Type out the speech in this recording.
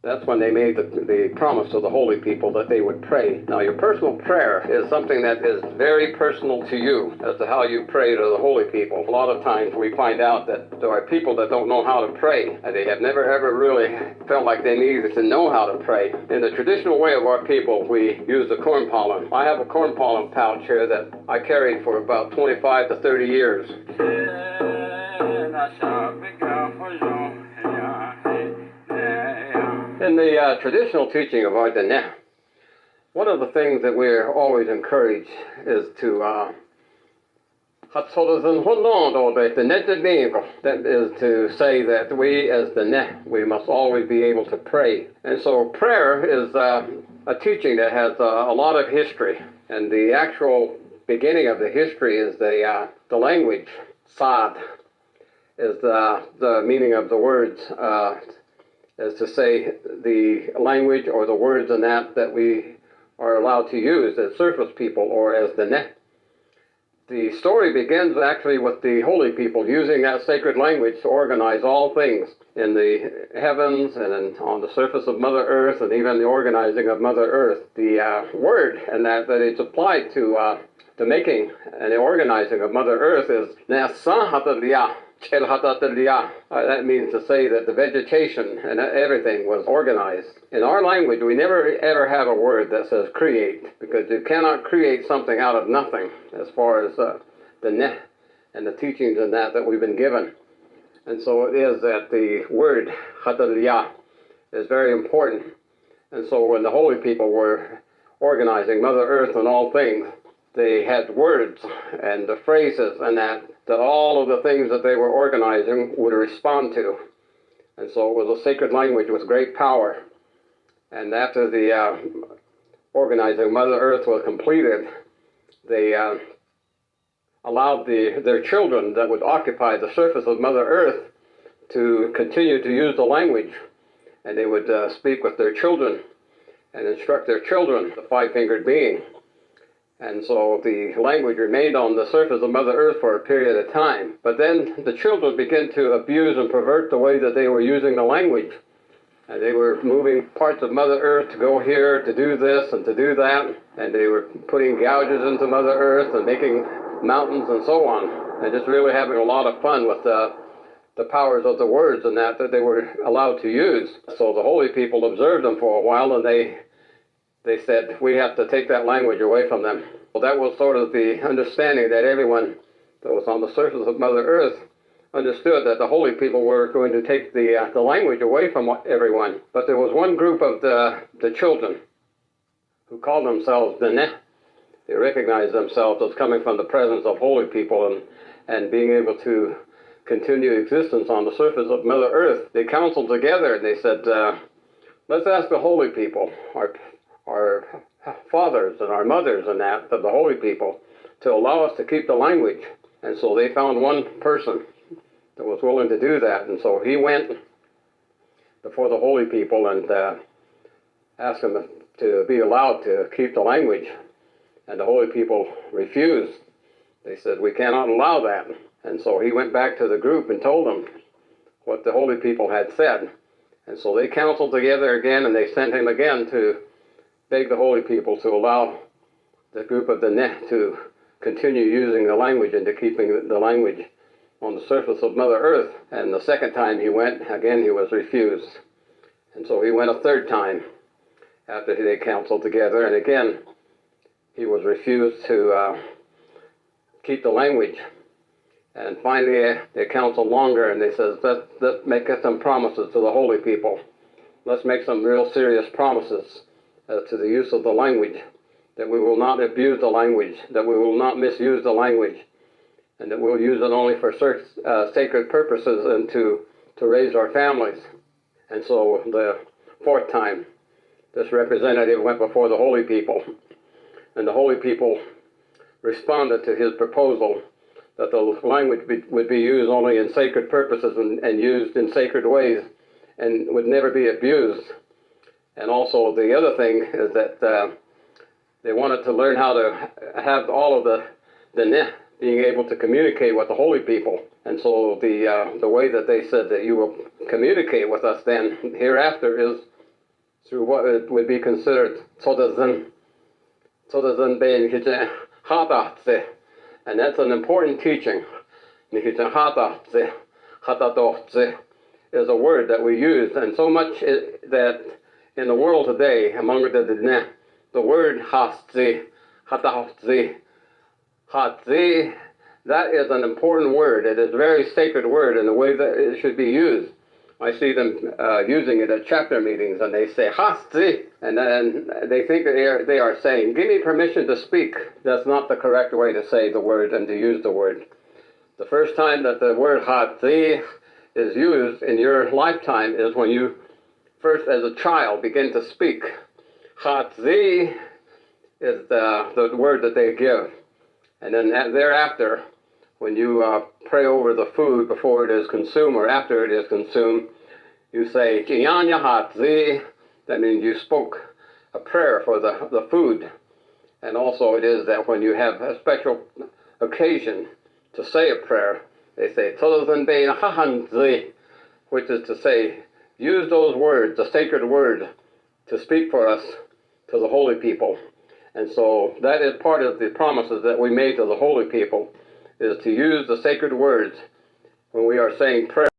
That's when they made the promise to the holy people that they would pray. Now, your personal prayer is something that is very personal to you as to how you pray to the holy people. A lot of times we find out that there are people that don't know how to pray, and they have never ever really felt like they needed to know how to pray. In the traditional way of our people, we use the corn pollen. I have a corn pollen pouch here that I carried for about 25 to 30 years. In the traditional teaching of our Dene, one of the things that we're always encouraged is to that is to say that we as Dene, we must always be able to pray. And so prayer is a teaching that has a lot of history. And the actual beginning of the history is the language. Sad is the meaning of the words. Is to say the language or the words in that we are allowed to use as surface people or as the net. The story begins actually with the holy people using that sacred language to organize all things in the heavens and on the surface of Mother Earth, and even the organizing of Mother Earth. The word and that it's applied to the making and the organizing of Mother Earth is Nasahataliya. That means to say that the vegetation and everything was organized. In our language, we never ever have a word that says create, because you cannot create something out of nothing as far as the neh and the teachings and that we've been given. And so it is that the word hataliyah is very important. And so when the holy people were organizing Mother Earth and all things, they had words and the phrases and that all of the things that they were organizing would respond to. And so it was a sacred language with great power. And after the organizing Mother Earth was completed, they allowed their children that would occupy the surface of Mother Earth to continue to use the language. And they would speak with their children and instruct their children, the five-fingered being. And so the language remained on the surface of Mother Earth for a period of time. But then the children began to abuse and pervert the way that they were using the language. And they were moving parts of Mother Earth to go here, to do this and to do that. And they were putting gouges into Mother Earth and making mountains and so on. And just really having a lot of fun with the powers of the words and that they were allowed to use. So the holy people observed them for a while, and they said, we have to take that language away from them. Well, that was sort of the understanding that everyone that was on the surface of Mother Earth understood, that the holy people were going to take the language away from everyone. But there was one group of the children who called themselves Dene. They recognized themselves as coming from the presence of holy people and being able to continue existence on the surface of Mother Earth. They counseled together and they said, let's ask the holy people, our fathers and our mothers and that of the holy people, to allow us to keep the language. And so they found one person that was willing to do that. And so he went before the holy people and asked them to be allowed to keep the language. And the holy people refused. They said, we cannot allow that. And so he went back to the group and told them what the holy people had said. And so they counseled together again, and they sent him again to beg the holy people to allow the group of the Neh to continue using the language and to keeping the language on the surface of Mother Earth. And the second time he went, again he was refused. And so he went a third time after they counseled together, and again he was refused to keep the language. And finally they counseled longer, and they said, let's make some promises to the holy people. Let's make some real serious promises to the use of the language, that we will not abuse the language, that we will not misuse the language, and that we'll use it only for sacred purposes and to raise our families. And so the fourth time, this representative went before the holy people, and the holy people responded to his proposal that the language would be used only in sacred purposes and used in sacred ways and would never be abused. And also the other thing is that they wanted to learn how to have all of the Neh being able to communicate with the holy people. And so the way that they said that you will communicate with us then hereafter is through what would be considered Todazin being Hadatze. And that's an important teaching. Hadatze is a word that we use, and so much that in the world today, among the word Hatzi, that is an important word. It is a very sacred word in the way that it should be used. I see them using it at chapter meetings, and they say Hatzi, and then they think that they are saying, give me permission to speak. That's not the correct way to say the word and to use the word. The first time that the word Hatzi is used in your lifetime is when you first, as a child, begin to speak. Hatzi is the word that they give. And then thereafter, when you pray over the food before it is consumed or after it is consumed, you say, Jiyanya Hatzi. That means you spoke a prayer for the food. And also it is that when you have a special occasion to say a prayer, they say, which is to say, use those words, the sacred word, to speak for us to the holy people. And so that is part of the promises that we made to the holy people, is to use the sacred words when we are saying prayer.